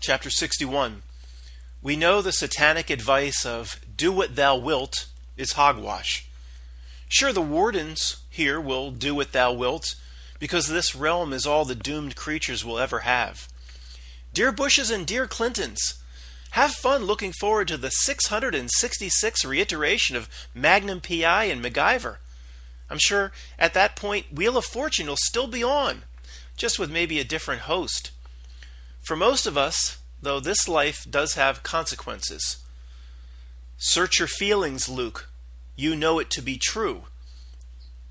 Chapter 61. We know the satanic advice of do what thou wilt is hogwash. Sure, the wardens here will do what thou wilt, because this realm is all the doomed creatures will ever have. Dear Bushes and dear Clintons, have fun looking forward to the 666th reiteration of Magnum P.I. and MacGyver. I'm sure at that point Wheel of Fortune will still be on, just with maybe a different host. For most of us, though, this life does have consequences. Search your feelings, Luke. You know it to be true.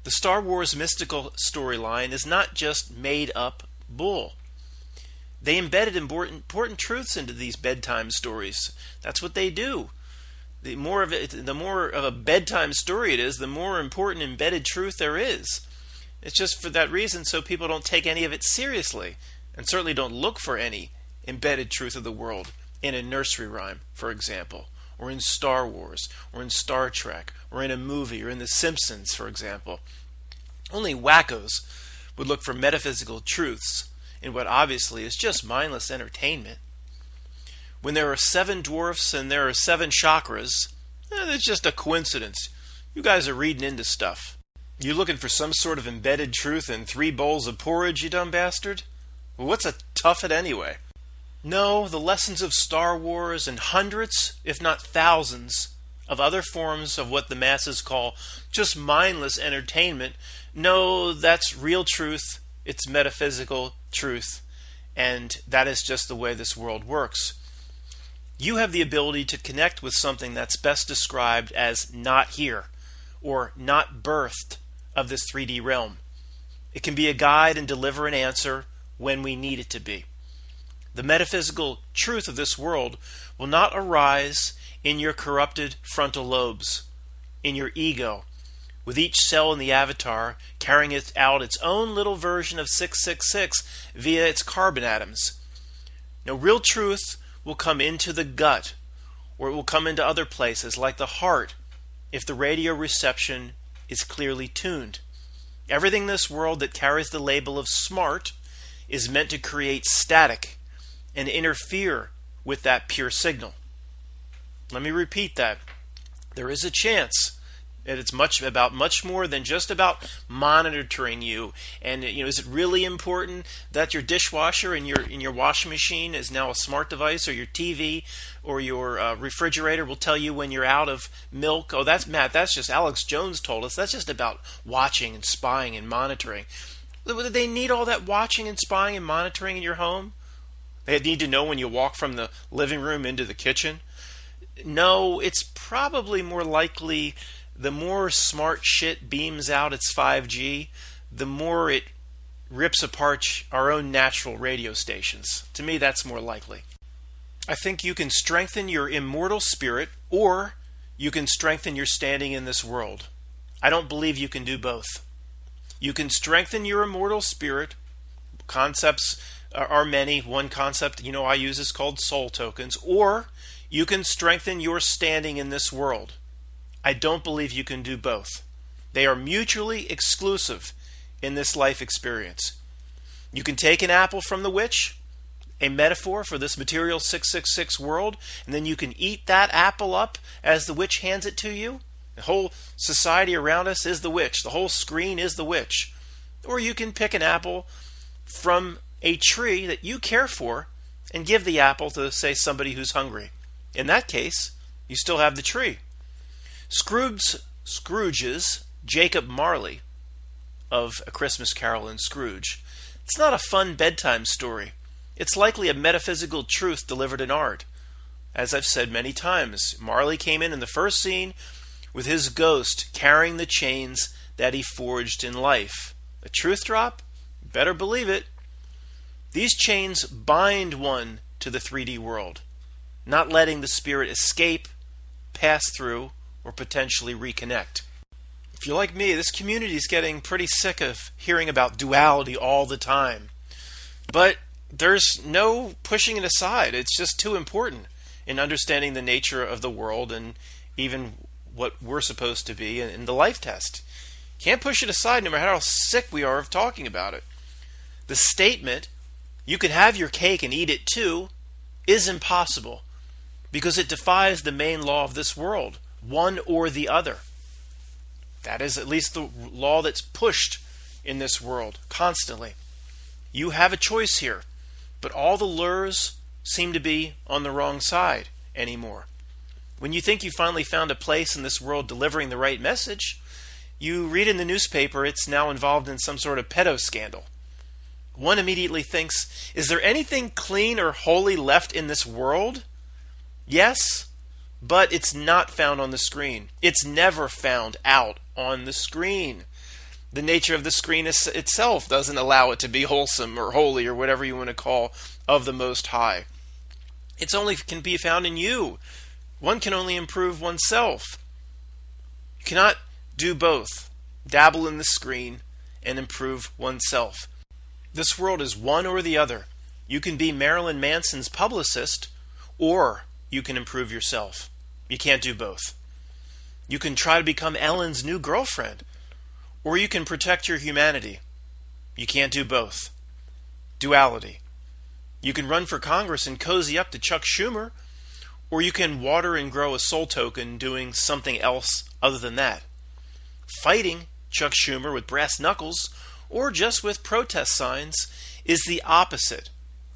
The Star Wars mystical storyline is not just made-up bull. They embedded important truths into these bedtime stories. That's what they do. The more of a bedtime story it is, the more important embedded truth there is. It's just for that reason so people don't take any of it seriously, and certainly don't look for any embedded truth of the world in a nursery rhyme, for example, or in Star Wars, or in Star Trek, or in a movie, or in The Simpsons, for example. Only wackos would look for metaphysical truths in what obviously is just mindless entertainment. When there are 7 dwarfs and there are 7 chakras, it's just a coincidence. You guys are reading into stuff. You looking for some sort of embedded truth in 3 bowls of porridge, you dumb bastard? Well, what's a tuffet anyway? No, the lessons of Star Wars and hundreds, if not thousands, of other forms of what the masses call just mindless entertainment, no, that's real truth, it's metaphysical truth, and that is just the way this world works. You have the ability to connect with something that's best described as not here, or not birthed of this 3D realm. It can be a guide and deliver an answer when we need it to be. The metaphysical truth of this world will not arise in your corrupted frontal lobes, in your ego, with each cell in the avatar carrying out its own little version of 666 via its carbon atoms. No, real truth will come into the gut, or it will come into other places like the heart if the radio reception is clearly tuned. Everything in this world that carries the label of smart is meant to create static and interfere with that pure signal. Let me repeat that. There is a chance that it's much more than just about monitoring you. And is it really important that your dishwasher in your washing machine is now a smart device, or your TV or your refrigerator will tell you when you're out of milk? Oh, that's Matt. That's just Alex Jones told us. That's just about watching and spying and monitoring. Do they need all that watching and spying and monitoring in your home? They need to know when you walk from the living room into the kitchen? No, it's probably more likely the more smart shit beams out its 5G, the more it rips apart our own natural radio stations. To me, that's more likely. I think you can strengthen your immortal spirit, or you can strengthen your standing in this world. I don't believe you can do both. You can strengthen your immortal spirit. Concepts are many. One concept I use is called soul tokens. Or you can strengthen your standing in this world. I don't believe you can do both. They are mutually exclusive in this life experience. You can take an apple from the witch, a metaphor for this material 666 world, and then you can eat that apple up as the witch hands it to you. The whole society around us is the witch. The whole screen is the witch. Or you can pick an apple from a tree that you care for and give the apple to, say, somebody who's hungry. In that case, you still have the tree. Scrooge's Jacob Marley of A Christmas Carol and Scrooge. It's not a fun bedtime story. It's likely a metaphysical truth delivered in art. As I've said many times, Marley came in the first scene with his ghost carrying the chains that he forged in life. A truth drop? Better believe it. These chains bind one to the 3D world, not letting the spirit escape, pass through, or potentially reconnect. If you're like me, this community is getting pretty sick of hearing about duality all the time. But there's no pushing it aside. It's just too important in understanding the nature of the world and even what we're supposed to be in the life test. Can't push it aside no matter how sick we are of talking about it. The statement, you can have your cake and eat it too, is impossible because it defies the main law of this world, one or the other. That is at least the law that's pushed in this world constantly. You have a choice here, but all the lures seem to be on the wrong side anymore. When you think you finally found a place in this world delivering the right message, you read in the newspaper it's now involved in some sort of pedo scandal. One immediately thinks, is there anything clean or holy left in this world? Yes, but it's not found on the screen. It's never found out on the screen. The nature of the screen itself doesn't allow it to be wholesome or holy or whatever you want to call of the Most High. It's only can be found in you. One can only improve oneself. You cannot do both. Dabble in the screen and improve oneself. This world is one or the other. You can be Marilyn Manson's publicist, or you can improve yourself. You can't do both. You can try to become Ellen's new girlfriend, or you can protect your humanity. You can't do both. Duality. You can run for Congress and cozy up to Chuck Schumer, or you can water and grow a soul token doing something else other than that. Fighting Chuck Schumer with brass knuckles, or just with protest signs, is the opposite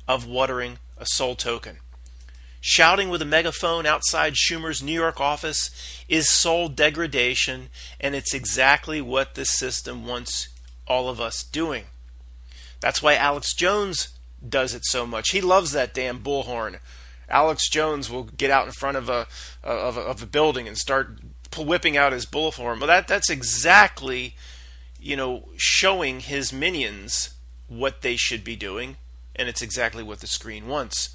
of watering a soul token. Shouting with a megaphone outside Schumer's New York office is soul degradation, and it's exactly what this system wants all of us doing. That's why Alex Jones does it so much. He loves that damn bullhorn. Alex Jones will get out in front of a building and start whipping out his bullhorn. Well, that's exactly, showing his minions what they should be doing, and it's exactly what the screen wants.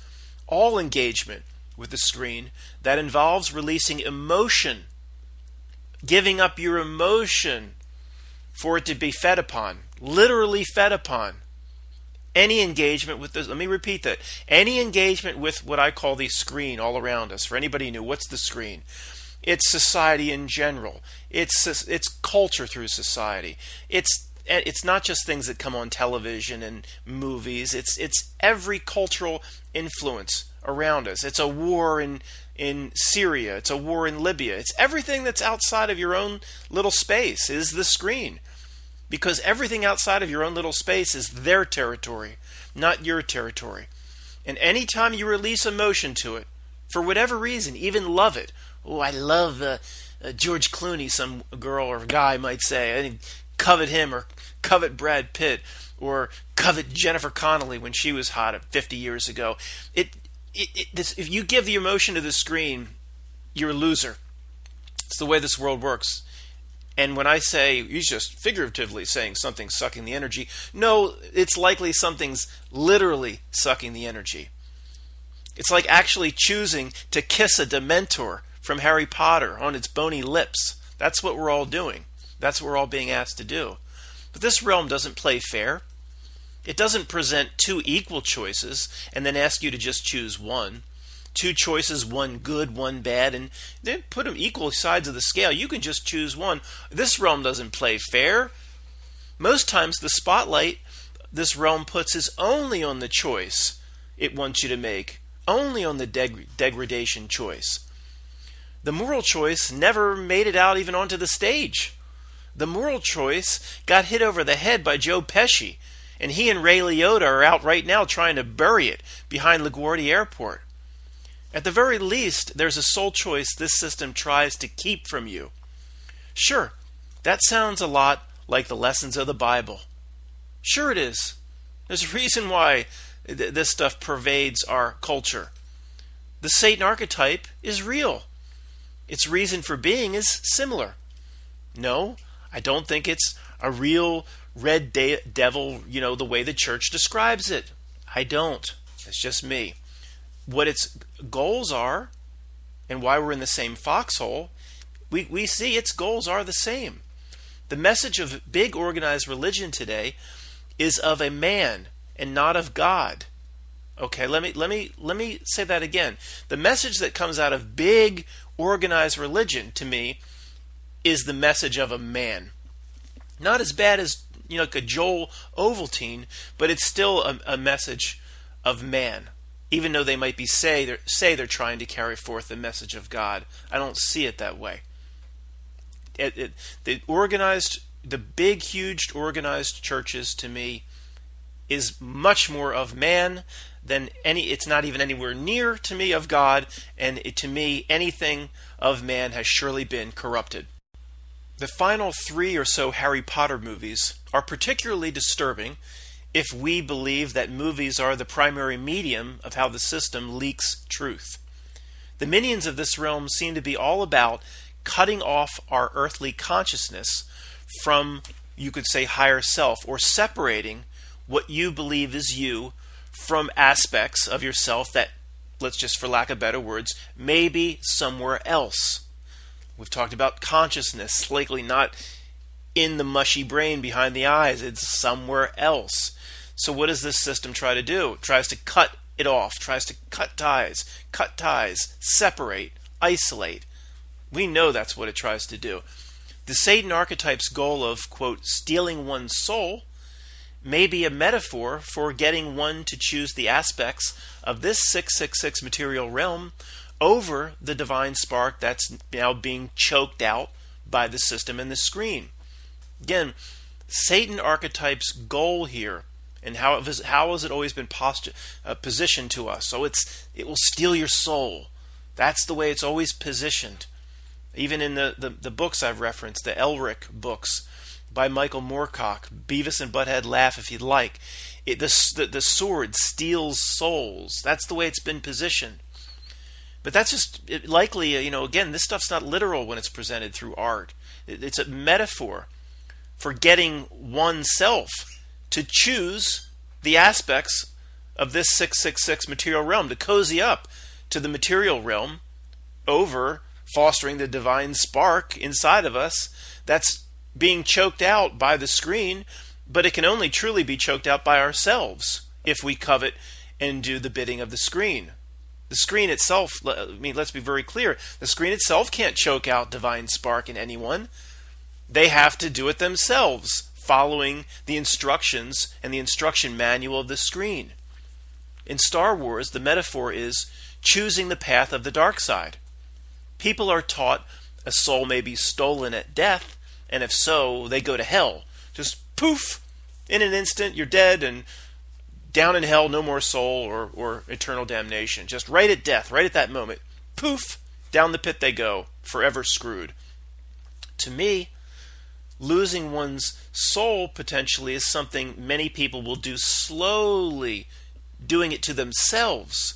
All engagement with the screen that involves releasing emotion, giving up your emotion for it to be fed upon, literally fed upon. Any engagement with this, let me repeat that, any engagement with what I call the screen all around us. For anybody new, what's the screen? It's society in general. It's culture through society. It's not just things that come on television and movies. It's every cultural influence around us. It's a war in Syria. It's a war in Libya. It's everything that's outside of your own little space is the screen. Because everything outside of your own little space is their territory, not your territory. And anytime you release emotion to it, for whatever reason, even love it. Oh, I love George Clooney, some girl or guy might say. I covet him, or covet Brad Pitt, or covet Jennifer Connelly when she was hot 50 years ago. If you give the emotion to the screen, you're a loser. It's the way this world works. And when I say, he's just figuratively saying something's sucking the energy, no, it's likely something's literally sucking the energy. It's like actually choosing to kiss a Dementor from Harry Potter on its bony lips. That's what we're all doing. That's what we're all being asked to do. But this realm doesn't play fair. It doesn't present two equal choices and then ask you to just choose one. Two choices, one good, one bad, and then put them equal sides of the scale. You can just choose one. This realm doesn't play fair. Most times the spotlight this realm puts is only on the choice it wants you to make, only on the degradation choice. The moral choice never made it out even onto the stage. The moral choice got hit over the head by Joe Pesci, and he and Ray Liotta are out right now trying to bury it behind LaGuardia Airport. At the very least, there's a soul choice this system tries to keep from you. Sure, that sounds a lot like the lessons of the Bible. Sure it is. There's a reason why this stuff pervades our culture. The Satan archetype is real. Its reason for being is similar. No, I don't think it's a real red devil, the way the church describes it. I don't. It's just me. What its goals are, and why we're in the same foxhole, we see its goals are the same. The message of big organized religion today is of a man and not of God. Okay, let me say that again. The message that comes out of big organized religion to me is the message of a man. Not as bad as like a Joel Ovaltine, but it's still a message of man. even though they might be say they're trying to carry forth the message of God. I don't see it that way. The big, huge organized churches, to me, is much more of man than it's not even anywhere near, to me, of God, and to me, anything of man has surely been corrupted. The final 3 or so Harry Potter movies are particularly disturbing if we believe that movies are the primary medium of how the system leaks truth. The minions of this realm seem to be all about cutting off our earthly consciousness from, you could say, higher self, or separating what you believe is you from aspects of yourself that, let's just for lack of better words, may be somewhere else. We've talked about consciousness, likely not in the mushy brain behind the eyes, it's somewhere else. So what does this system try to do? It tries to cut it off, tries to cut ties, separate, isolate. We know that's what it tries to do. The Satan archetype's goal of, quote, stealing one's soul may be a metaphor for getting one to choose the aspects of this 666 material realm over the divine spark that's now being choked out by the system and the screen. Again, Satan archetype's goal here, and how has it always been positioned to us? So it will steal your soul. That's the way it's always positioned. Even in the books I've referenced, the Elric books by Michael Moorcock, Beavis and Butthead laugh if you'd like. The sword steals souls. That's the way it's been positioned. But that's just likely, again, this stuff's not literal when it's presented through art. It's a metaphor for getting oneself to choose the aspects of this 666 material realm, to cozy up to the material realm over fostering the divine spark inside of us that's being choked out by the screen, but it can only truly be choked out by ourselves if we covet and do the bidding of the screen. The screen itself, let's be very clear, the screen itself can't choke out divine spark in anyone. They have to do it themselves, following the instructions and the instruction manual of the screen. In Star Wars, the metaphor is choosing the path of the dark side. People are taught a soul may be stolen at death, and if so, they go to hell. Just poof, in an instant, you're dead, and down in hell, no more soul or eternal damnation. Just right at death, right at that moment, poof, down the pit they go, forever screwed. To me, losing one's soul potentially is something many people will do slowly, doing it to themselves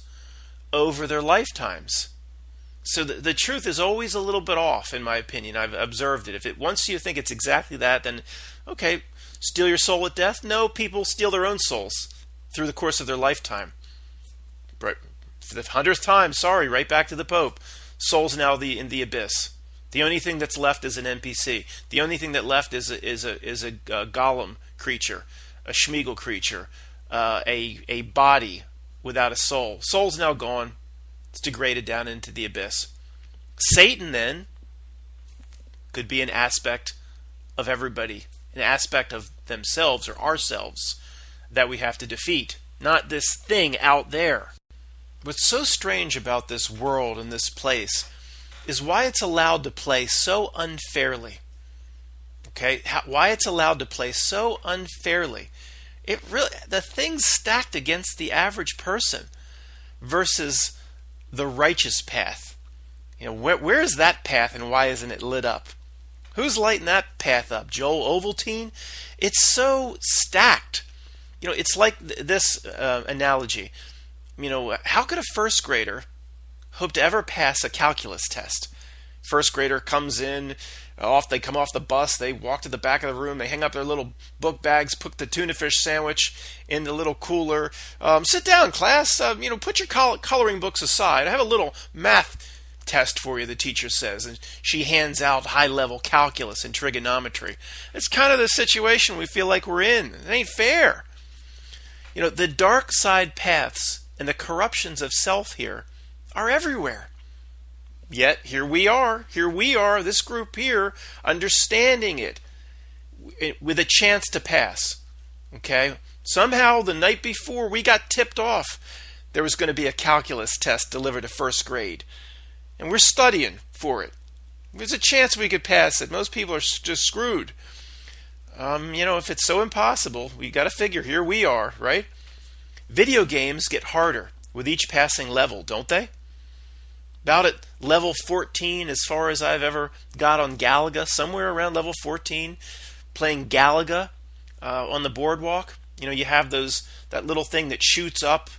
over their lifetimes. So the truth is always a little bit off, in my opinion. I've observed it. Once you think it's exactly that, then, okay, steal your soul at death? No, people steal their own souls through the course of their lifetime. Right, for the 100th time, sorry, right back to the Pope. Soul's now in the abyss. The only thing that's left is an NPC. The only thing that left is a golem creature, a Schmeagol creature, a body without a soul. Soul's now gone. It's degraded down into the abyss. Satan, then, could be an aspect of everybody, an aspect of themselves or ourselves that we have to defeat, not this thing out there. What's so strange about this world and this place is why it's allowed to play so unfairly. Okay, why it's allowed to play so unfairly. The thing's stacked against the average person versus the righteous path. Where is that path and why isn't it lit up? Who's lighting that path up? Joel Ovaltine? It's so stacked. It's like this analogy. How could a first grader hope to ever pass a calculus test? First grader comes in, they come off the bus, they walk to the back of the room, they hang up their little book bags, put the tuna fish sandwich in the little cooler. Sit down, class. Put your coloring books aside. I have a little math test for you, the teacher says, and she hands out high-level calculus and trigonometry. It's kind of the situation we feel like we're in. It ain't fair. The dark side paths and the corruptions of self here are everywhere. Yet here we are, this group here, understanding it with a chance to pass. Okay? Somehow the night before we got tipped off there was going to be a calculus test delivered to first grade. And we're studying for it. There's a chance we could pass it. Most people are just screwed. If it's so impossible, we got to figure, here we are, right? Video games get harder with each passing level, don't they? About at level 14, as far as I've ever got on Galaga, somewhere around level 14, playing Galaga on the boardwalk. You have that little thing that shoots up.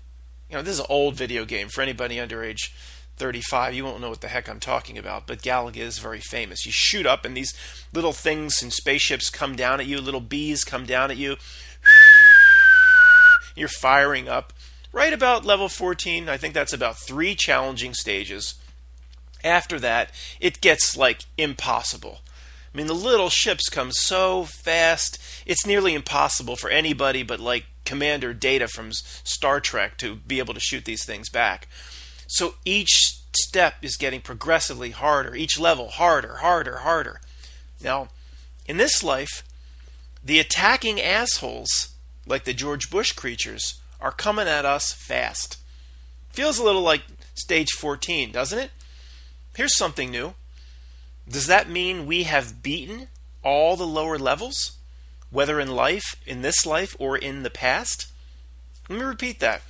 This is an old video game. For anybody under age 35, you won't know what the heck I'm talking about, but Galaga is very famous. You shoot up and these little things and spaceships come down at you, little bees come down at you. You're firing up. Right about level 14, I think that's about 3 challenging stages. After that, it gets impossible. I mean, the little ships come so fast, it's nearly impossible for anybody but Commander Data from Star Trek to be able to shoot these things back. So each step is getting progressively harder, each level harder, harder, harder. Now, in this life, the attacking assholes, like the George Bush creatures, are coming at us fast. Feels a little like stage 14, doesn't it? Here's something new. Does that mean we have beaten all the lower levels, whether in this life, or in the past? Let me repeat that.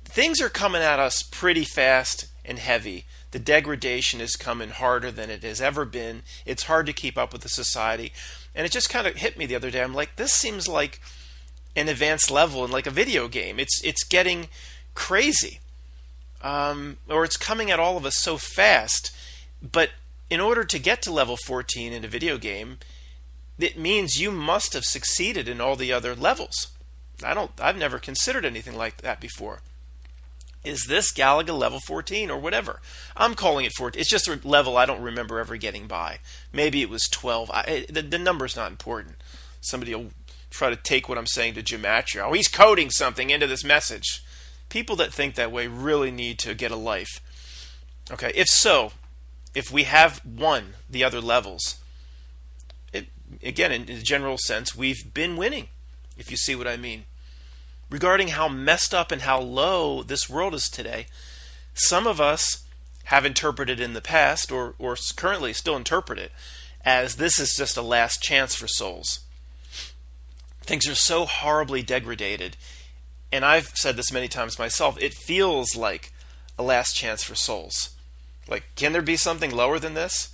Things are coming at us pretty fast and heavy. The degradation is coming harder than it has ever been. It's hard to keep up with the society. And it just kind of hit me the other day. I'm like, this seems like an advanced level in a video game. It's getting crazy. Or it's coming at all of us so fast. But in order to get to level 14 in a video game, it means you must have succeeded in all the other levels. I've never considered anything like that before. Is this Galaga level 14 or whatever? I'm calling it 14. It's just a level I don't remember ever getting by. Maybe it was 12. The number's not important. Somebody will try to take what I'm saying to gematria. Oh, he's coding something into this message. People that think that way really need to get a life. Okay, if we have won the other levels, again, in a general sense, we've been winning, if you see what I mean. Regarding how messed up and how low this world is today, some of us have interpreted in the past, or currently still interpret it, as this is just a last chance for souls. Things are so horribly degraded, and I've said this many times myself, it feels like a last chance for souls. Can there be something lower than this?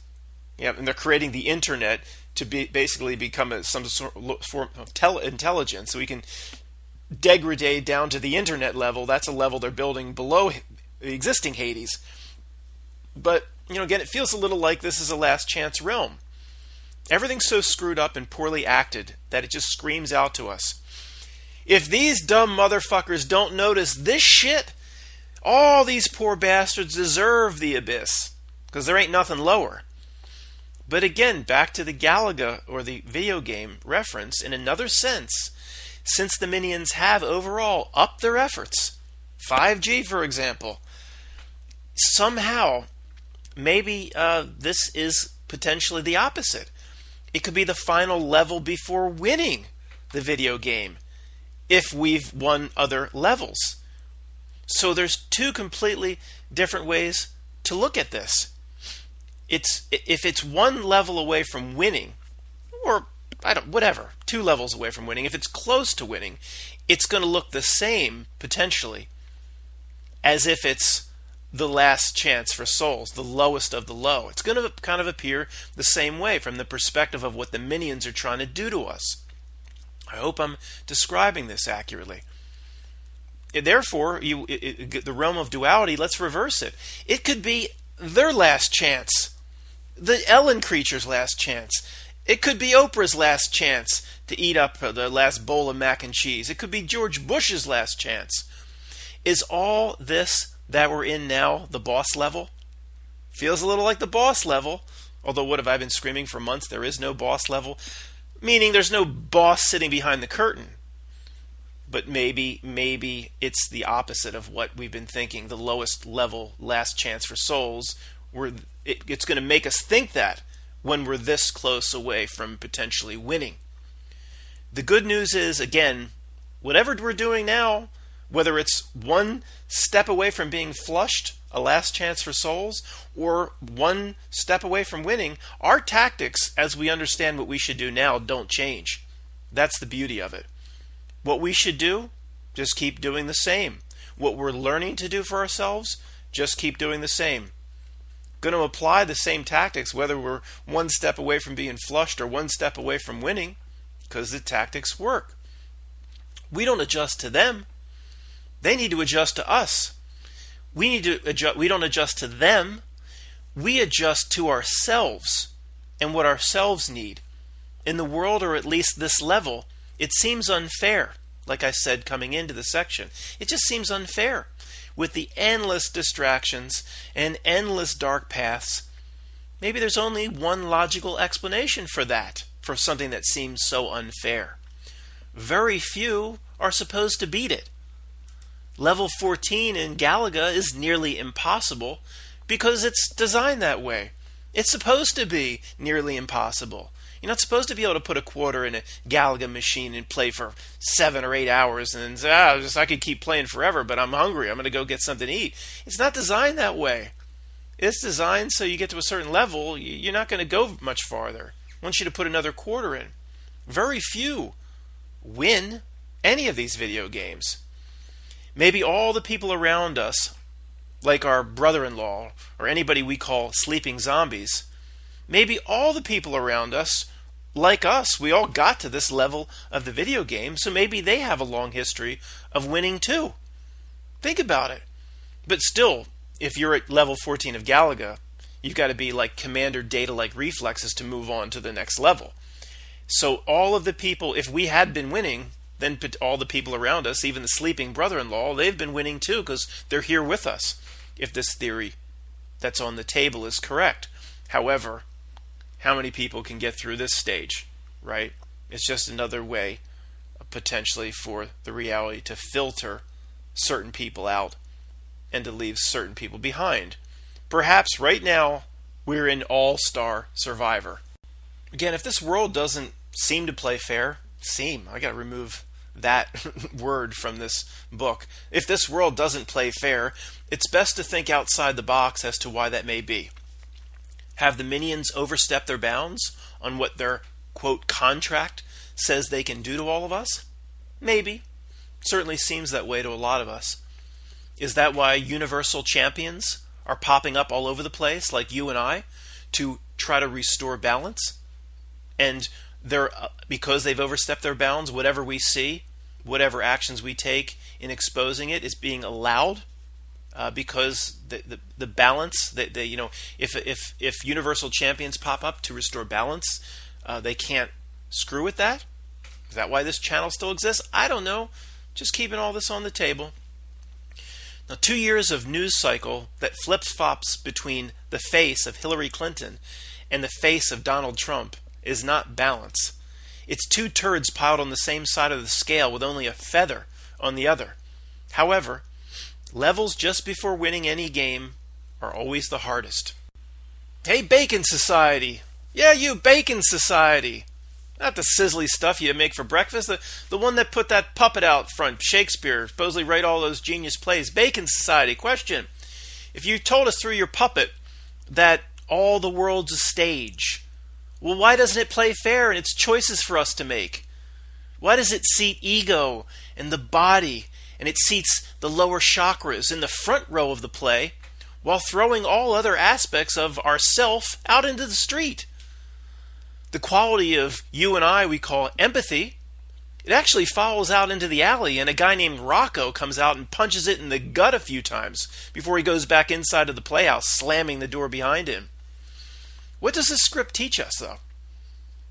Yeah, and they're creating the internet to basically become some sort of form of intelligence, so we can degrade down to the internet level. That's a level they're building below the existing Hades. But, again, it feels a little like this is a last chance realm. Everything's so screwed up and poorly acted that it just screams out to us. If these dumb motherfuckers don't notice this shit, all these poor bastards deserve the abyss, because there ain't nothing lower. But again, back to the Galaga or the video game reference, in another sense, since the minions have overall upped their efforts, 5G for example, somehow maybe this is potentially the opposite. It could be the final level before winning the video game, if we've won other levels. So there's 2 completely different ways to look at this. If it's 1 level away from winning, or 2 levels away from winning, if it's close to winning, it's going to look the same, potentially, as if it's the last chance for souls, the lowest of the low. It's going to kind of appear the same way from the perspective of what the minions are trying to do to us. I hope I'm describing this accurately. Therefore, the realm of duality, let's reverse it. It could be their last chance, the Ellen creature's last chance. It could be Oprah's last chance to eat up the last bowl of mac and cheese. It could be George Bush's last chance. Is all this that we're in now the boss level? Feels a little like the boss level. Although, what have I been screaming for months? There is no boss level. Meaning there's no boss sitting behind the curtain. But maybe it's the opposite of what we've been thinking. The lowest level, last chance for souls. It's going to make us think that when we're this close away from potentially winning. The good news is, again, whatever we're doing now, Whether it's one step away from being flushed, a last chance for souls, or one step away from winning, our tactics, as we understand what we should do now, don't change. That's the beauty of it. What we should do, just keep doing the same. What we're learning to do for ourselves, just keep doing the same. Going to apply the same tactics whether we're one step away from being flushed or one step away from winning, because the tactics work. We don't adjust to them. They need to adjust to us. We need to adjust. We don't adjust to them. We adjust to ourselves and what ourselves need. In the world, or at least this level, it seems unfair. Like I said coming into the section, it just seems unfair. With the endless distractions and endless dark paths, maybe there's only one logical explanation for that, for something that seems so unfair. Very few are supposed to beat it. Level 14 in Galaga is nearly impossible because it's designed that way. It's supposed to be nearly impossible. You're not supposed to be able to put a quarter in a Galaga machine and play for 7 or 8 hours and then say, I could keep playing forever, but I'm hungry. I'm going to go get something to eat. It's not designed that way. It's designed so you get to a certain level, you're not going to go much farther. I want you to put another quarter in. Very few win any of these video games. Maybe all the people around us, like our brother-in-law or anybody we call sleeping zombies, maybe all the people around us, like us, we all got to this level of the video game, so maybe they have a long history of winning too. Think about it. But still, if you're at level 14 of Galaga, you've got to be like Commander Data-like reflexes to move on to the next level. So all of the people, if we had been winning, then all the people around us, even the sleeping brother-in-law, they've been winning too because they're here with us, if this theory that's on the table is correct. However, how many people can get through this stage, right? It's just another way, potentially, for the reality to filter certain people out and to leave certain people behind. Perhaps right now, we're in All-Star Survivor. Again, if this world doesn't seem to play fair, I got to remove that word from this book. If this world doesn't play fair, it's best to think outside the box as to why that may be. Have the minions overstepped their bounds on what their, quote, contract says they can do to all of us? Maybe. Certainly seems that way to a lot of us. Is that why universal champions are popping up all over the place, like you and I, to try to restore balance? And they're, because they've overstepped their bounds, whatever we see, whatever actions we take in exposing it is being allowed? Because the balance, if universal champions pop up to restore balance, they can't screw with that? Is that why this channel still exists? I don't know. Just keeping all this on the table. Now, 2 years of news cycle that flip-flops between the face of Hillary Clinton and the face of Donald Trump is not balance. It's two turds piled on the same side of the scale with only a feather on the other. However, levels just before winning any game are always the hardest. Hey, Bacon Society! Yeah, you Bacon Society! Not the sizzly stuff you make for breakfast, the one that put that puppet out front, Shakespeare, supposedly write all those genius plays. Bacon Society, question. If you told us through your puppet that all the world's a stage, well, why doesn't it play fair and it's choices for us to make? Why does it seat ego and the body, and it seats the lower chakras in the front row of the play, while throwing all other aspects of ourself out into the street? The quality of you and I we call empathy, it actually follows out into the alley, and a guy named Rocco comes out and punches it in the gut a few times before he goes back inside of the playhouse, slamming the door behind him. What does this script teach us, though?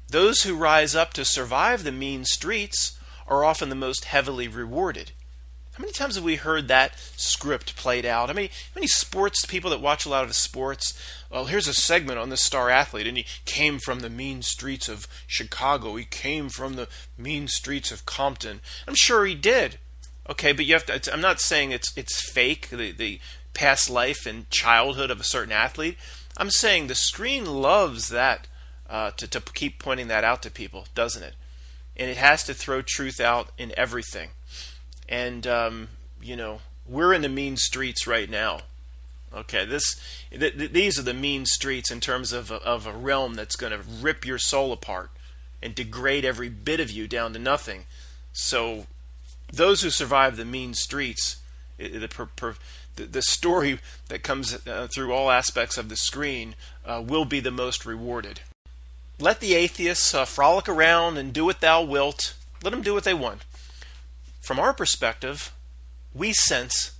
Those who rise up to survive the mean streets are often the most heavily rewarded. How many times have we heard that script played out? How many sports people that watch a lot of sports? Well, here's a segment on this star athlete, and he came from the mean streets of Chicago. He came from the mean streets of Compton. I'm sure he did. Okay, but you have to. I'm not saying it's fake, the past life and childhood of a certain athlete. I'm saying the screen loves that to keep pointing that out to people, doesn't it? And it has to throw truth out in everything. And we're in the mean streets right now. Okay, these are the mean streets in terms of a realm that's going to rip your soul apart and degrade every bit of you down to nothing. So those who survive the mean streets, the story that comes through all aspects of the screen will be the most rewarded. Let the atheists frolic around and do what thou wilt. Let them do what they want. From our perspective, we sense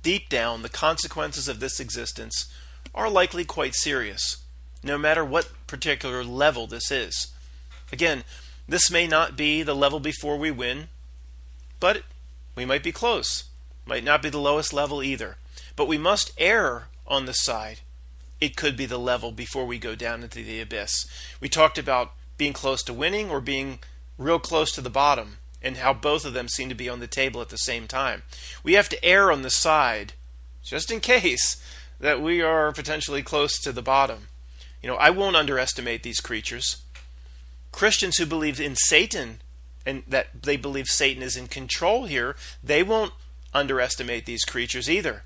deep down the consequences of this existence are likely quite serious, no matter what particular level this is. Again, this may not be the level before we win, but we might be close. Might not be the lowest level either. But we must err on the side. It could be the level before we go down into the abyss. We talked about being close to winning or being real close to the bottom, and how both of them seem to be on the table at the same time. We have to err on the side, just in case, that we are potentially close to the bottom. I won't underestimate these creatures. Christians who believe in Satan and that they believe Satan is in control here, they won't underestimate these creatures either.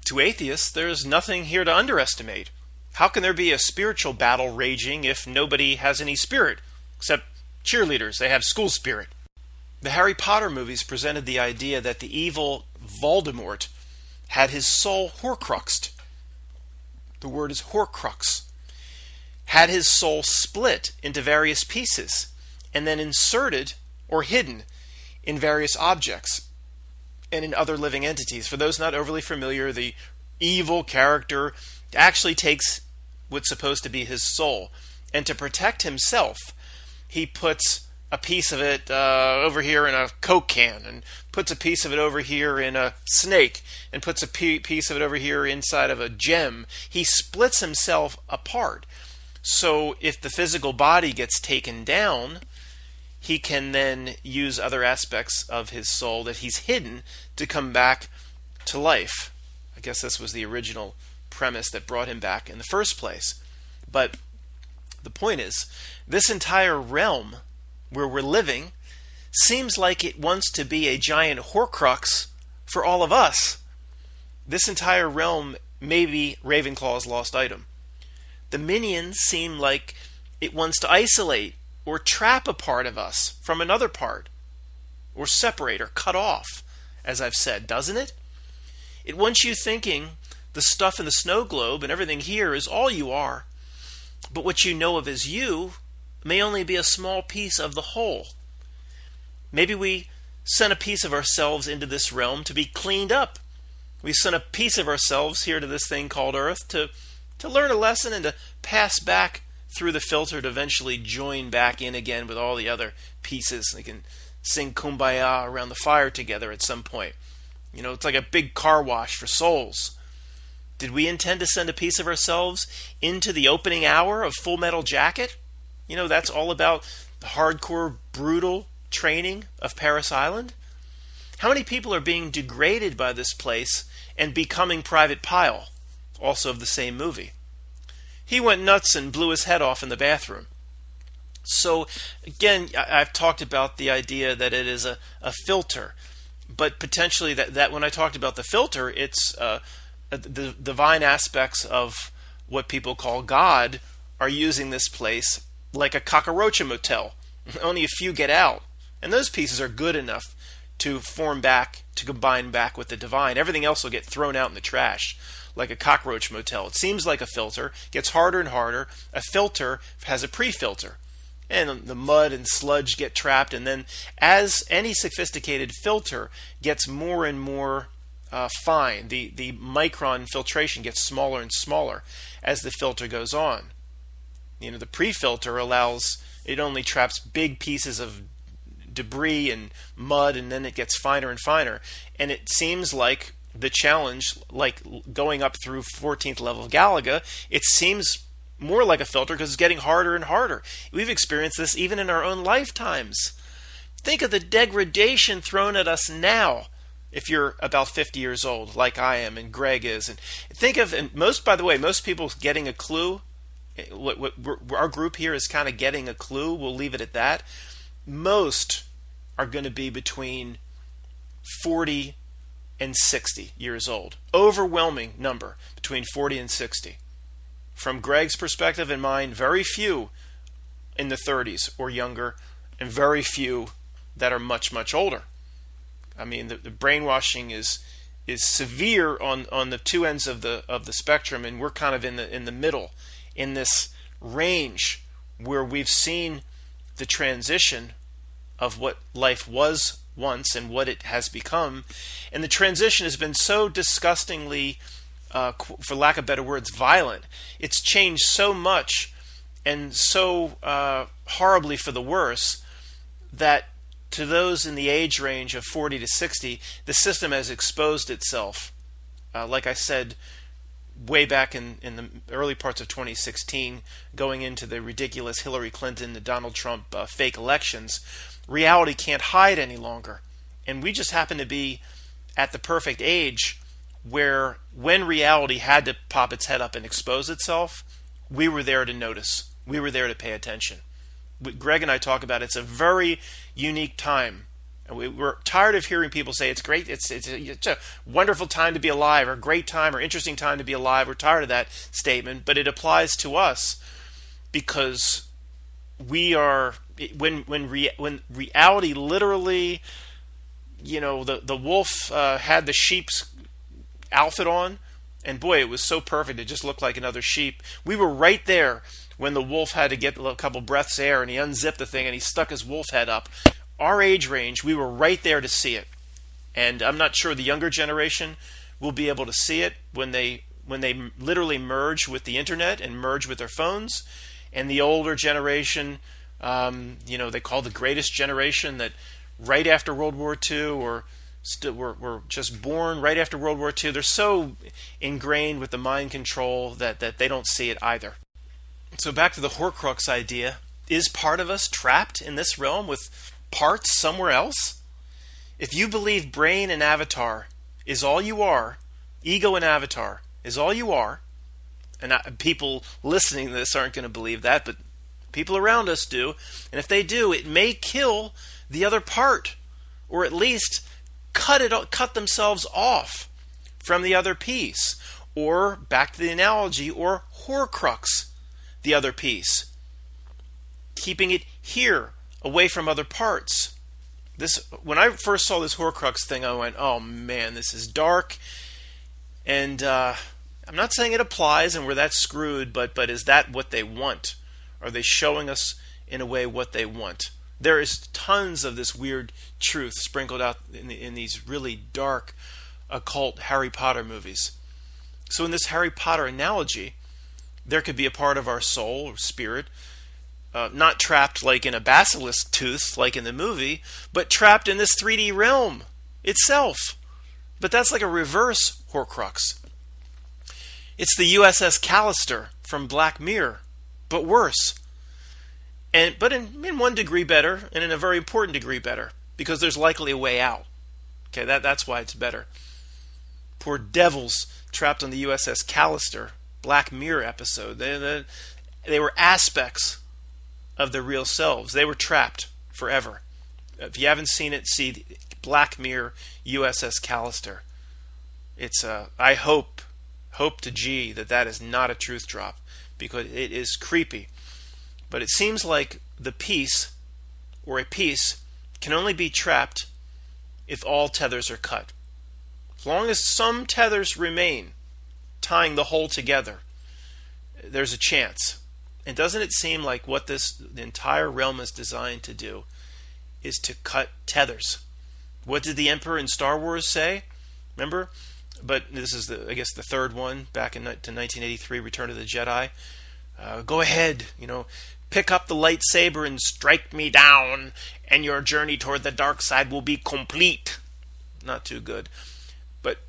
To atheists, there's nothing here to underestimate. How can there be a spiritual battle raging if nobody has any spirit? Except cheerleaders, they have school spirit. The Harry Potter movies presented the idea that the evil Voldemort had his soul horcruxed. The word is horcrux. Had his soul split into various pieces and then inserted or hidden in various objects and in other living entities. For those not overly familiar, the evil character actually takes what's supposed to be his soul, and to protect himself, he puts a piece of it over here in a Coke can, and puts a piece of it over here in a snake, and puts a piece of it over here inside of a gem. He splits himself apart. So if the physical body gets taken down, he can then use other aspects of his soul that he's hidden to come back to life. I guess this was the original premise that brought him back in the first place. But the point is, this entire realm where we're living seems like it wants to be a giant horcrux for all of us. This entire realm may be Ravenclaw's lost item. The minions seem like it wants to isolate or trap a part of us from another part, or separate or cut off, as I've said, doesn't it? It wants you thinking the stuff in the snow globe and everything here is all you are, but what you know of as you may only be a small piece of the whole. Maybe we sent a piece of ourselves into this realm to be cleaned up. We sent a piece of ourselves here to this thing called Earth to learn a lesson and to pass back through the filter to eventually join back in again with all the other pieces. They can sing Kumbaya around the fire together at some point. It's like a big car wash for souls. Did we intend to send a piece of ourselves into the opening hour of Full Metal Jacket? That's all about the hardcore, brutal training of Paris Island. How many people are being degraded by this place and becoming Private Pyle, also of the same movie? He went nuts and blew his head off in the bathroom. So, again, I've talked about the idea that it is a filter. But potentially that when I talked about the filter, it's the divine aspects of what people call God are using this place like a cockroach motel. Only a few get out. And those pieces are good enough to form back, to combine back with the divine. Everything else will get thrown out in the trash, like a cockroach motel. It seems like a filter, gets harder and harder. A filter has a pre-filter, and the mud and sludge get trapped, and then as any sophisticated filter gets more and more fine, the micron filtration gets smaller and smaller as the filter goes on. The pre-filter it only traps big pieces of debris and mud, and then it gets finer and finer. And it seems like the challenge, like going up through 14th level of Galaga, it seems more like a filter because it's getting harder and harder. We've experienced this even in our own lifetimes. Think of the degradation thrown at us now if you're about 50 years old, like I am and Greg is. And think of, and most people getting a clue. What our group here is kind of getting a clue. We'll leave it at that. Most are going to be between 40 and 60 years old. Overwhelming number, between 40 and 60. From Greg's perspective and mine, very few in the 30s or younger, and very few that are much, much older. I mean, the brainwashing is severe on the two ends of the spectrum, and we're kind of in the middle, in this range where we've seen the transition of what life was once and what it has become. And the transition has been so disgustingly, for lack of better words, violent. It's changed so much and so horribly for the worse that to those in the age range of 40 to 60, the system has exposed itself. Like I said, way back in the early parts of 2016, going into the ridiculous Hillary Clinton, the Donald Trump fake elections, reality can't hide any longer. And we just happen to be at the perfect age where when reality had to pop its head up and expose itself, we were there to notice. We were there to pay attention. Greg and I talk about it's a very unique time. We're tired of hearing people say it's great, it's a wonderful time to be alive, or great time, or interesting time to be alive. We're tired of that statement, but it applies to us because we are when reality literally, the wolf had the sheep's outfit on, and boy, it was so perfect. It just looked like another sheep. We were right there when the wolf had to get a couple breaths of air, and he unzipped the thing and he stuck his wolf head up. Our age range, we were right there to see it. And I'm not sure the younger generation will be able to see it when they literally merge with the internet and merge with their phones. And the older generation, they call the greatest generation, that right after World War II or were just born right after World War II, they're so ingrained with the mind control that they don't see it either. So back to the horcrux idea. Is part of us trapped in this realm with parts somewhere else? If you believe brain and avatar is all you are, ego and avatar is all you are, and people listening to this aren't going to believe that, but people around us do, and if they do, it may kill the other part, or at least cut themselves off from the other piece, or back to the analogy, or horcrux the other piece, keeping it here away from other parts. When I first saw this horcrux thing, I went, oh man, this is dark. And I'm not saying it applies and we're that screwed, but is that what they want? Are they showing us in a way what they want? There is tons of this weird truth sprinkled out in these really dark, occult Harry Potter movies. So in this Harry Potter analogy, there could be a part of our soul or spirit, not trapped like in a basilisk tooth like in the movie, but trapped in this 3D realm itself. But that's like a reverse horcrux. It's the USS Callister from Black Mirror, but worse. But in one degree better, and in a very important degree better, because there's likely a way out. Okay, that's why it's better. Poor devils trapped on the USS Callister, Black Mirror episode. They were aspects of their real selves. They were trapped forever. If you haven't seen it, see Black Mirror USS Callister. It's I hope to G that is not a truth drop, because it is creepy. But it seems like the piece, or a piece, can only be trapped if all tethers are cut. As long as some tethers remain, tying the whole together, there's a chance. And doesn't it seem like what the entire realm is designed to do is to cut tethers? What did the Emperor in Star Wars say? Remember? But this is the third one, back in 1983, Return of the Jedi. Go ahead, pick up the lightsaber and strike me down, and your journey toward the dark side will be complete. Not too good. But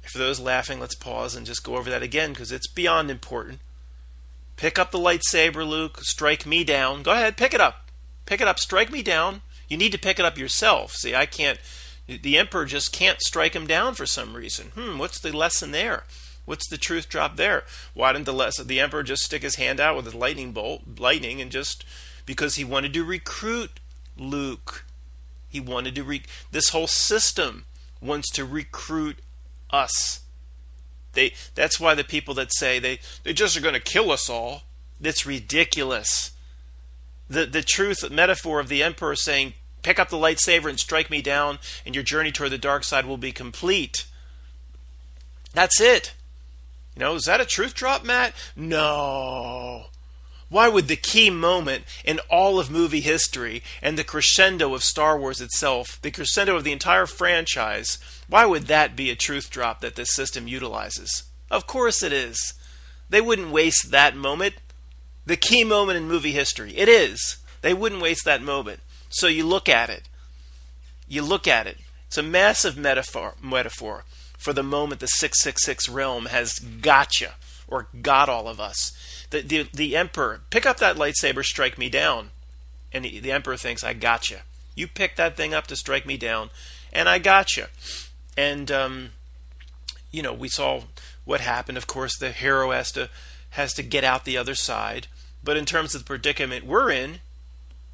for those laughing, let's pause and just go over that again, because it's beyond important. Pick up the lightsaber, Luke. Strike me down. Go ahead, pick it up. Pick it up, strike me down. You need to pick it up yourself. See, I can't. The Emperor just can't strike him down for some reason. What's the lesson there? What's the truth drop there? Why didn't the Emperor just stick his hand out with his lightning, and just because he wanted to recruit Luke? He wanted to this whole system wants to recruit us. That's why the people that say they just are going to kill us all, that's ridiculous. The truth metaphor of the emperor saying, pick up the lightsaber and strike me down, and your journey toward the dark side will be complete. That's it. Is that a truth drop, Matt? No. Why would the key moment in all of movie history and the crescendo of Star Wars itself, the crescendo of the entire franchise, why would that be a truth drop that this system utilizes? Of course it is. They wouldn't waste that moment. The key moment in movie history. It is. They wouldn't waste that moment. So you look at it. It's a massive metaphor for the moment the 666 realm has gotcha, or got all of us. The emperor, pick up that lightsaber, strike me down. And the emperor thinks, I gotcha. You pick that thing up to strike me down, and I gotcha. And, we saw what happened. Of course, the hero has to get out the other side. But in terms of the predicament we're in,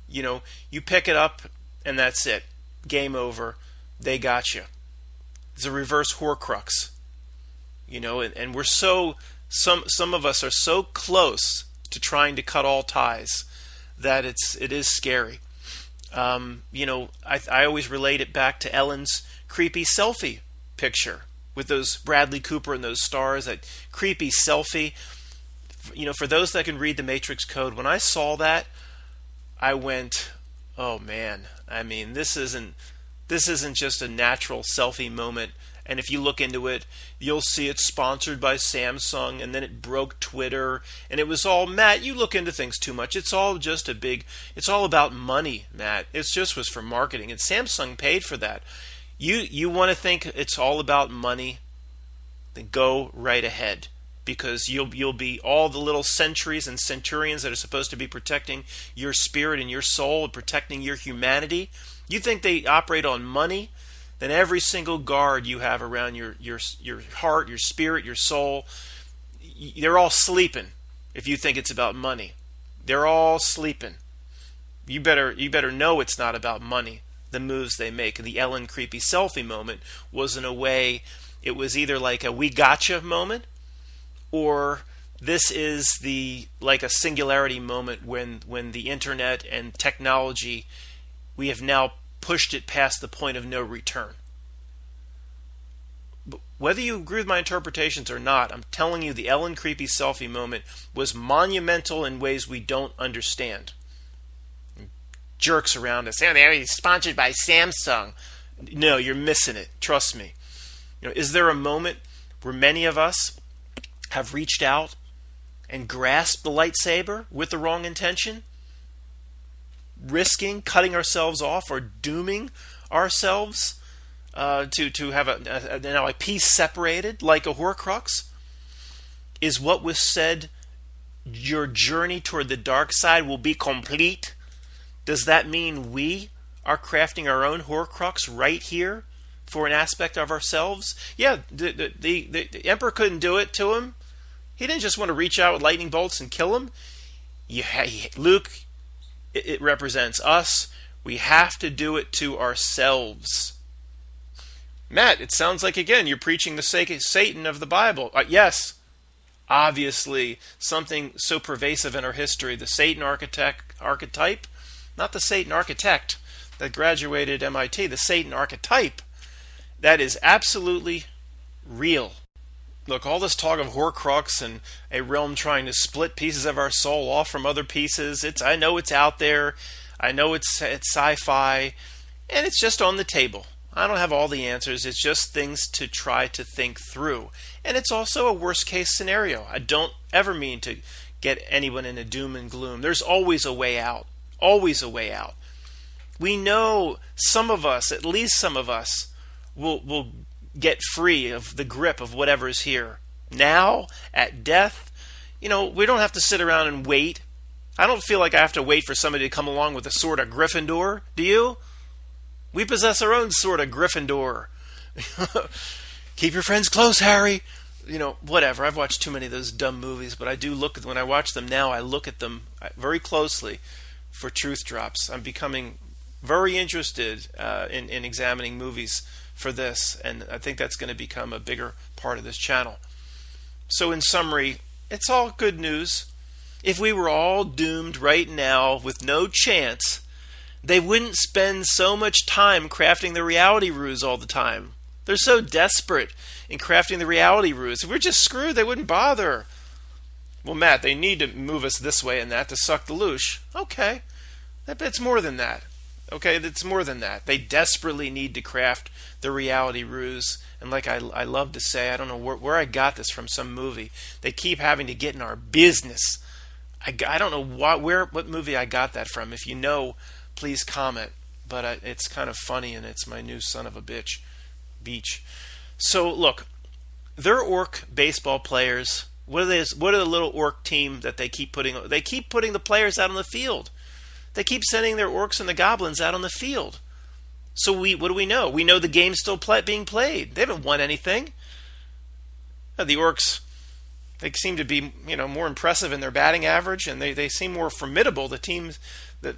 you pick it up, and that's it. Game over. They gotcha. It's a reverse horcrux. And we're so... Some of us are so close to trying to cut all ties that it is scary. I always relate it back to Ellen's creepy selfie picture with those Bradley Cooper and those stars, that creepy selfie. For those that can read the Matrix code, when I saw that, I went, oh man, this isn't just a natural selfie moment. And if you look into it, you'll see it's sponsored by Samsung, and then it broke Twitter, and it was all, Matt, you look into things too much. It's all about money, Matt. It just was for marketing, and Samsung paid for that. You want to think it's all about money? Then go right ahead, because you'll be all the little sentries and centurions that are supposed to be protecting your spirit and your soul and protecting your humanity. You think they operate on money? Then every single guard you have around your heart, your spirit, your soul, they're all sleeping. If you think it's about money, they're all sleeping. You better know it's not about money. The moves they make. The Ellen creepy selfie moment was, in a way, it was either like a we gotcha moment, or this is like a singularity moment when the internet and technology, we have now pushed it past the point of no return. But whether you agree with my interpretations or not, I'm telling you the Ellen creepy selfie moment was monumental in ways we don't understand. Jerks around us, they're sponsored by Samsung. No, you're missing it. Trust me. Is there a moment where many of us have reached out and grasped the lightsaber with the wrong intention? Risking cutting ourselves off or dooming ourselves to have a piece separated like a horcrux? Is what was said, your journey toward the dark side will be complete? Does that mean we are crafting our own horcrux right here for an aspect of ourselves? Yeah, the emperor couldn't do it to him. He didn't just want to reach out with lightning bolts and kill him. Luke, it represents us. We have to do it to ourselves. Matt, it sounds like, again, you're preaching the Satan of the Bible. Yes, obviously, something so pervasive in our history. The Satan archetype, not the Satan architect that graduated MIT, the Satan archetype. That is absolutely real. Look, all this talk of horcrux and a realm trying to split pieces of our soul off from other pieces, I know it's out there. I know it's sci-fi, and it's just on the table. I don't have all the answers. It's just things to try to think through. And it's also a worst-case scenario. I don't ever mean to get anyone in a doom and gloom. There's always a way out. Always a way out. We know some of us, at least some of us, will get free of the grip of whatever is here. Now, at death, we don't have to sit around and wait. I don't feel like I have to wait for somebody to come along with a sword of Gryffindor. Do you? We possess our own sword of Gryffindor. Keep your friends close, Harry. Whatever. I've watched too many of those dumb movies, but I do when I watch them now, I look at them very closely for truth drops. I'm becoming very interested in examining movies for this, and I think that's going to become a bigger part of this channel. So in summary, it's all good news. If we were all doomed right now with no chance, they wouldn't spend so much time crafting the reality ruse all the time. They're so desperate in crafting the reality ruse. If we're just screwed, they wouldn't bother. Well, Matt, they need to move us this way and that to suck the loosh. Okay. It's more than that. Okay, it's more than that. They desperately need to craft the reality ruse. And like I love to say, I don't know where I got this from, some movie. They keep having to get in our business. I don't know what movie I got that from. If you know, please comment. But it's kind of funny, and it's my new son of a bitch beach. So look, they're orc baseball players. What are the little orc team that they keep putting? They keep putting the players out on the field. They keep sending their orcs and the goblins out on the field. So what do we know? We know the game's still being played. They haven't won anything. The orcs, they seem to be more impressive in their batting average, and they seem more formidable. The teams that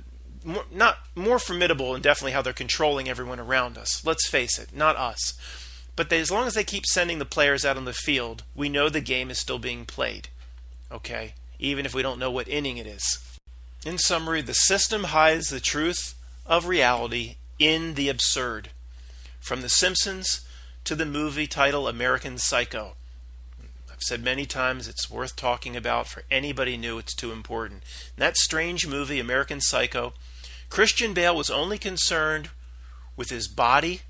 not more formidable, and definitely how they're controlling everyone around us. Let's face it, not us. But as long as they keep sending the players out on the field, we know the game is still being played. Okay? Even if we don't know what inning it is. In summary, the system hides the truth of reality in the absurd. From The Simpsons to the movie title American Psycho. I've said many times it's worth talking about. For anybody new, it's too important. In that strange movie, American Psycho, Christian Bale was only concerned with his body,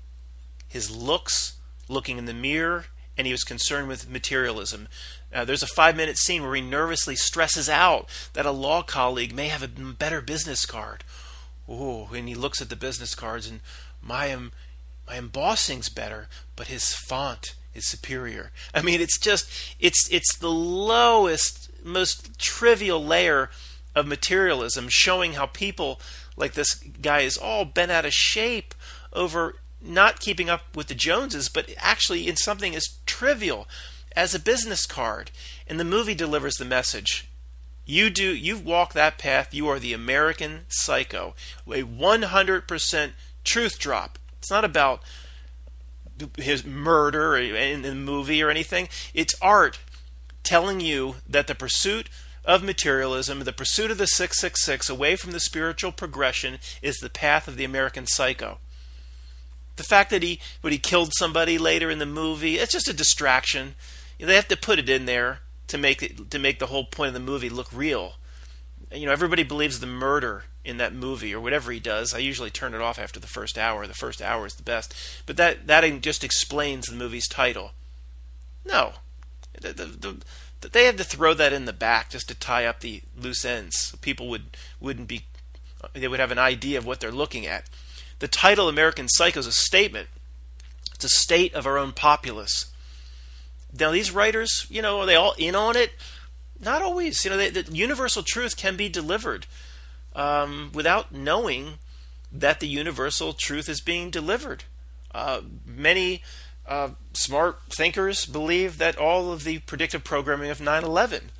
his looks, looking in the mirror, and he was concerned with materialism. There's a 5-minute scene where he nervously stresses out that a law colleague may have a better business card. Oh, and he looks at the business cards, and my embossing's better, but his font is superior. I mean, it's the lowest, most trivial layer of materialism, showing how people like this guy is all bent out of shape over not keeping up with the Joneses, but actually in something as trivial as a business card. And the movie delivers the message. You've walked that path. You are the American Psycho. A 100% truth drop. It's not about his murder in the movie or anything. It's art telling you that the pursuit of materialism, the pursuit of the 666 away from the spiritual progression is the path of the American Psycho. The fact that he killed somebody later in the movie, it's just a distraction. They have to put it in there to make the whole point of the movie look real. Everybody believes the murder in that movie or whatever he does. I usually turn it off after the first hour. The first hour is the best. But that just explains the movie's title. No. They had to throw that in the back just to tie up the loose ends. So people they would have an idea of what they're looking at. The title American Psycho is a statement. It's a state of our own populace. Now these writers, are they all in on it? Not always. The universal truth can be delivered without knowing that the universal truth is being delivered. Many smart thinkers believe that all of the predictive programming of 9/11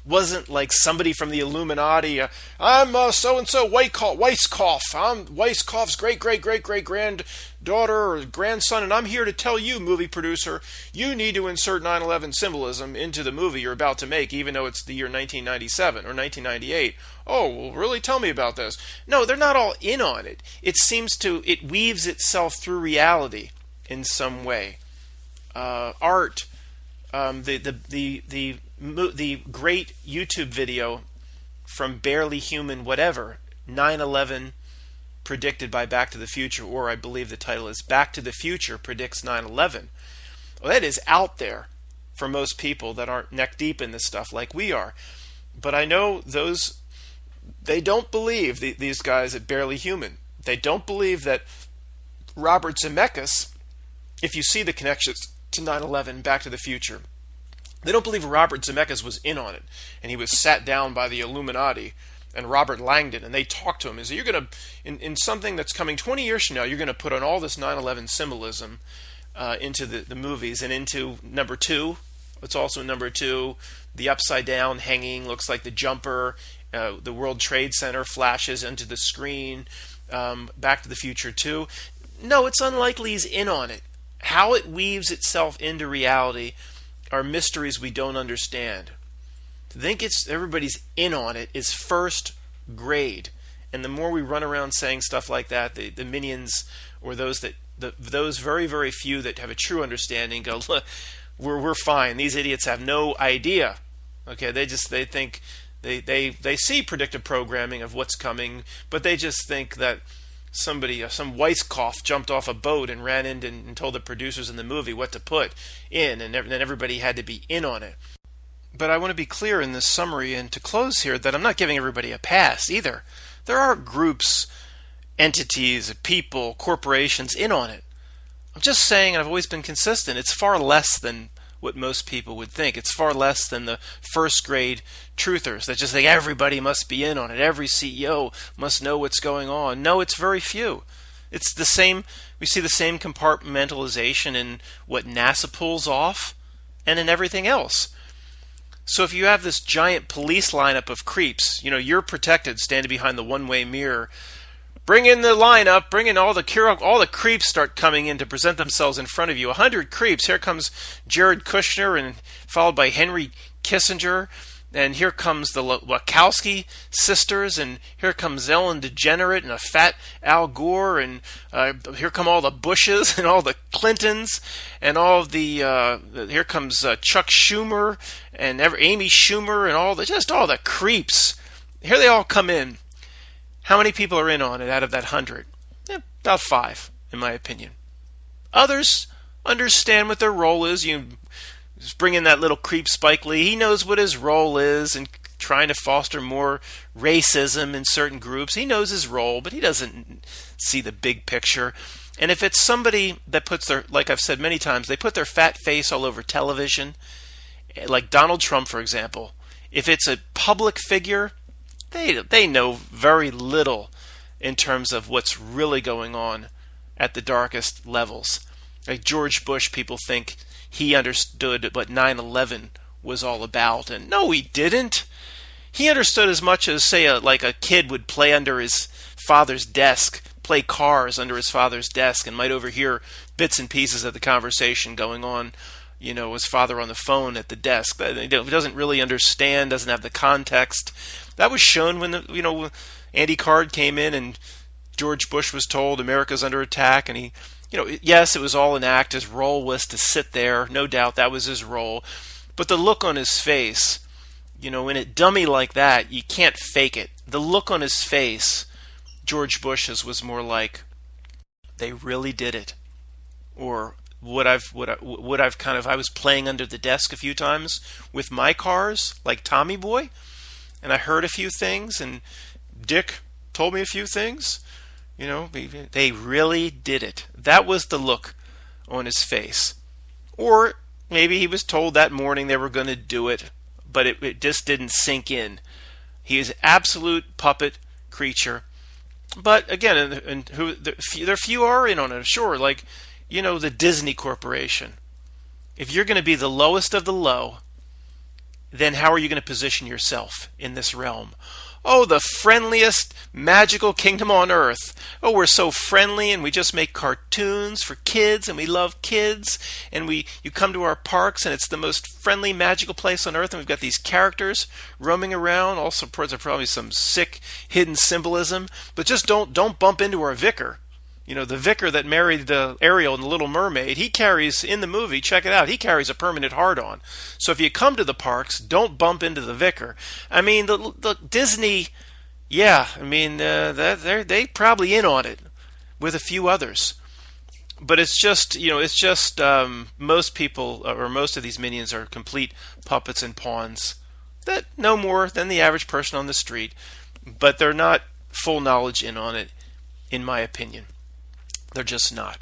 wasn't like somebody from the Illuminati. I'm so-and-so Weisskopf. I'm Weisskopf's great-great-great-great-granddaughter or grandson, and I'm here to tell you, movie producer, you need to insert 9/11 symbolism into the movie you're about to make, even though it's the year 1997 or 1998. Oh, well, really? Tell me about this. No, they're not all in on it. It weaves itself through reality in some way. Art, the great YouTube video from Barely Human whatever, 9/11 predicted by Back to the Future, or I believe the title is Back to the Future predicts 9/11. Well, that is out there for most people that aren't neck deep in this stuff like we are. But I know they don't believe, these guys at Barely Human. They don't believe that Robert Zemeckis, if you see the connections to 9/11, Back to the Future, they don't believe Robert Zemeckis was in on it, and he was sat down by the Illuminati and Robert Langdon, and they talked to him and said, you're going to, in something that's coming 20 years from now, you're going to put on all this 9/11 symbolism into the movies, and into number 2. It's also in number 2, the upside down hanging, looks like the jumper, the World Trade Center flashes into the screen, Back to the Future 2. No, it's unlikely he's in on it. how it weaves itself into reality are mysteries we don't understand. To think everybody's in on it is first grade. And the more we run around saying stuff like that, the minions, or those very, very few that have a true understanding, go, look, we're fine. These idiots have no idea. Okay, they think they see predictive programming of what's coming, but they just think that some Weisskopf jumped off a boat and ran in and told the producers in the movie what to put in, and then everybody had to be in on it. But I want to be clear in this summary and to close here that I'm not giving everybody a pass either. There are groups, entities, people, corporations in on it. I'm just saying, and I've always been consistent, it's far less than what most people would think. It's far less than the first grade truthers that just think everybody must be in on it. Every CEO must know what's going on. No, it's very few. It's the same. We see the same compartmentalization in what NASA pulls off and in everything else. So if you have this giant police lineup of creeps, you're protected standing behind the one-way mirror. Bring in the lineup, bring in all the creeps start coming in to present themselves in front of you. 100 creeps. Here comes Jared Kushner, and followed by Henry Kissinger. And here comes the Wachowski sisters, and here comes Ellen DeGenerate and a fat Al Gore, and here come all the Bushes and all the Clintons, and all here comes Chuck Schumer and Amy Schumer and all the creeps. Here they all come in. How many people are in on it out of that 100? About 5, in my opinion. Others understand what their role is. You just bring in that little creep Spike Lee. He knows what his role is in trying to foster more racism in certain groups. He knows his role, but he doesn't see the big picture. And if it's somebody that puts like I've said many times, they put their fat face all over television, like Donald Trump, for example. If it's a public figure, they know very little in terms of what's really going on at the darkest levels. Like George Bush, people think he understood what 9/11 was all about, and no, he didn't. He understood as much as, say, like a kid would play under his father's desk, play cars under his father's desk, and might overhear bits and pieces of the conversation going on, his father on the phone at the desk. He doesn't really understand, doesn't have the context. That was shown when Andy Card came in and George Bush was told America's under attack, and he, yes, it was all an act. His role was to sit there. No doubt that was his role. But the look on his face, in a dummy like that, you can't fake it. The look on his face, George Bush's, was more like, they really did it. Or I was playing under the desk a few times with my cars, like Tommy Boy, and I heard a few things, and Dick told me a few things. They really did it. That was the look on his face. Or maybe he was told that morning they were going to do it, but it just didn't sink in. He is an absolute puppet creature. But again, there few are in on it, sure, like, the Disney Corporation. If you're going to be the lowest of the low, then how are you going to position yourself in this realm? Oh, the friendliest magical kingdom on earth. Oh, we're so friendly, and we just make cartoons for kids, and we love kids, and you come to our parks, and it's the most friendly, magical place on earth, and we've got these characters roaming around. Also, there's probably some sick hidden symbolism, but just don't bump into our vicar. The vicar that married Ariel in The Little Mermaid, he carries, in the movie, check it out, he carries a permanent heart-on. So if you come to the parks, don't bump into the vicar. I mean, the Disney, yeah, I mean, they probably in on it with a few others. But it's just, most people, or most of these minions are complete puppets and pawns that know more than the average person on the street, but they're not full knowledge in on it, in my opinion. They're just not.